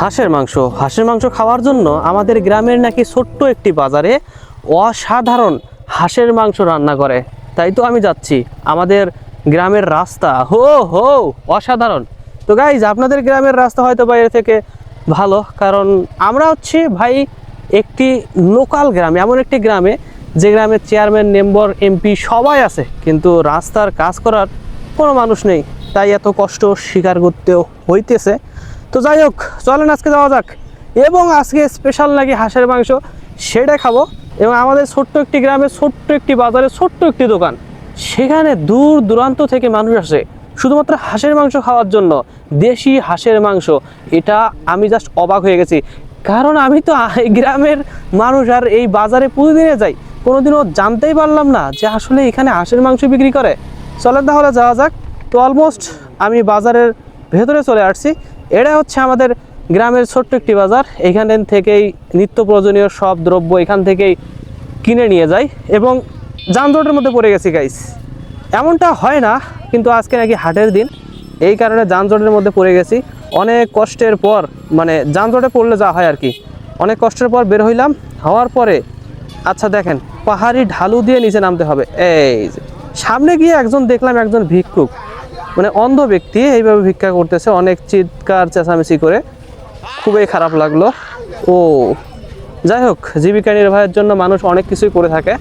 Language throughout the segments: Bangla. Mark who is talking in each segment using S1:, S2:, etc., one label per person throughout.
S1: হাঁসের মাংস খাওয়ার জন্য আমাদের গ্রামের নাকি ছোট্ট একটি বাজারে অসাধারণ হাঁসের মাংস রান্না করে। তাই তো আমি যাচ্ছি। আমাদের গ্রামের রাস্তা হো অসাধারণ। তো গাইজ, আপনাদের গ্রামের রাস্তা হয়তো বাইরে থেকে ভালো, কারণ আমরা হচ্ছি ভাই একটি লোকাল গ্রামে, এমন একটি গ্রামে যে গ্রামের চেয়ারম্যান, মেম্বার, এমপি সবাই আছে, কিন্তু রাস্তার কাজ করার কোনো মানুষ নেই। তাই এত কষ্ট স্বীকার করতেও হইতেছে। তো যাই হোক, চলেন আজকে যাওয়া যাক, এবং আজকে স্পেশাল নাকি হাঁসের মাংস, সেটা খাবো। এবং আমাদের ছোট্ট একটি গ্রামে, ছোট্ট একটি বাজারে, ছোট্ট একটি দোকান, সেখানে দূর দূরান্ত থেকে মানুষ আসে শুধুমাত্র হাঁসের মাংস খাওয়ার জন্য। দেশি হাঁসের মাংস, এটা আমি জাস্ট অবাক হয়ে গেছি, কারণ আমি তো গ্রামের মানুষ আর এই বাজারে প্রতিদিনে যাই, কোনোদিনও জানতেই পারলাম না যে আসলে এখানে হাঁসের মাংস বিক্রি করে। চলেন তাহলে যাওয়া যাক। তো অলমোস্ট আমি বাজারের ভেতরে চলে আসছি। এটা হচ্ছে আমাদের গ্রামের ছোট্ট একটি বাজার। এখান থেকেই নিত্য প্রয়োজনীয় সব দ্রব্য এখান থেকেই কিনে নিয়ে যাই, এবং যানজটের মধ্যে পড়ে গেছি গাইস। এমনটা হয় না, কিন্তু আজকে নাকি হাটের দিন, এই কারণে যানজটের মধ্যে পড়ে গেছি। অনেক কষ্টের পর, মানে যানজটে পড়লে যা হয় আর কি, অনেক কষ্টের পর বের হইলাম। হওয়ার পরে আচ্ছা দেখেন, পাহাড়ি ঢালু দিয়ে নিচে নামতে হবে। এই যে সামনে গিয়ে একজন দেখলাম, একজন ভিক্ষুক, মানে অন্ধ ব্যক্তি এইভাবে ভিক্ষা করতেছে, অনেক চিৎকার চেঁচামেচি করে, খুবই খারাপ লাগলো। ও যাই হোক, জীবিকা নির্বাহের জন্য মানুষ অনেক কিছুই করে থাকে।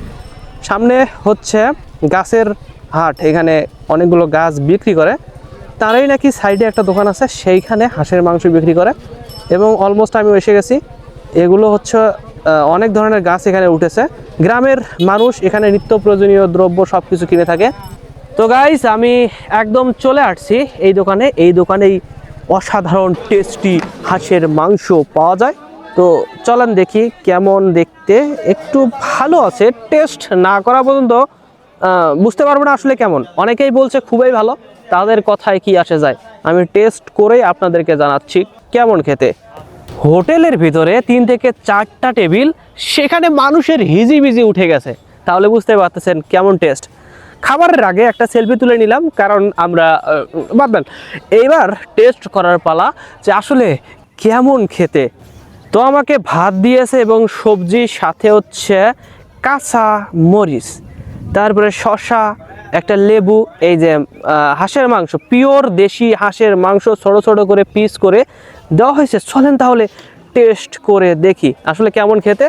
S1: সামনে হচ্ছে গাছের হাট, এখানে অনেকগুলো গাছ বিক্রি করে। তারাই নাকি সাইডে একটা দোকান আছে, সেইখানে হাঁসের মাংস বিক্রি করে। এবং অলমোস্ট আমি এসে গেছি। এগুলো হচ্ছে অনেক ধরনের গাছ এখানে উঠেছে। গ্রামের মানুষ এখানে নিত্য প্রয়োজনীয় দ্রব্য সব কিছু কিনে থাকে। তো গাইস, আমি একদম চলে আসছি এই দোকানে। এই দোকানেই অসাধারণ টেস্টি হাঁসের মাংস পাওয়া যায়। তো চলেন দেখি কেমন দেখতে। একটু ভালো আছে, টেস্ট না করা পর্যন্ত বুঝতে পারবো না আসলে কেমন। অনেকেই বলছে খুবই ভালো, তাদের কথায় কি আসে যায়। আমি টেস্ট করেই আপনাদেরকে জানাচ্ছি কেমন খেতে। হোটেলের ভিতরে 3 থেকে 4টা টেবিল, সেখানে মানুষের হিজিবিজি উঠে গেছে। তাহলে বুঝতে পারতেছেন কেমন টেস্ট। খাবারের আগে একটা সেলফি তুলে নিলাম, কারণ আমরা বাদ দেন, এইবার টেস্ট করার পালা যে আসলে কেমন খেতে। তো আমাকে ভাত দিয়েছে এবং সবজির সাথে হচ্ছে কাঁচা মরিচ, তারপরে শসা, একটা লেবু। এই যে হাঁসের মাংস, পিওর দেশি হাঁসের মাংস ছোট ছোট করে পিস করে দেওয়া হয়েছে। চলেন তাহলে টেস্ট করে দেখি আসলে কেমন খেতে।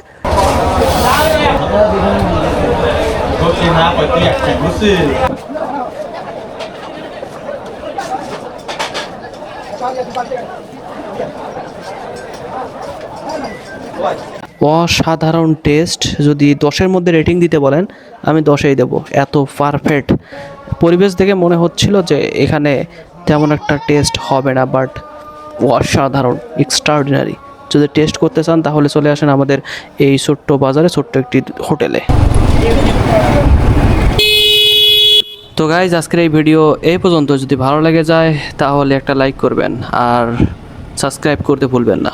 S1: অসাধারণ টেস্ট। যদি 10-এর মধ্যে রেটিং দিতে বলেন, আমি 10-এই দেবো। এত পারফেক্ট পরিবেশ দেখে মনে হচ্ছিল যে এখানে তেমন একটা টেস্ট হবে না, বাট অসাধারণ, এক্সট্রাঅর্ডিনারি। যদি টেস্ট করতে চান তাহলে চলে আসেন আমাদের এই ছোট্ট বাজারে, ছোট্ট একটি হোটেলে। তো গাইজ, আজকের এই ভিডিও এই পর্যন্ত। যদি ভালো লেগে যায় তাহলে একটা লাইক করবেন, আর সাবস্ক্রাইব করতে ভুলবেন না।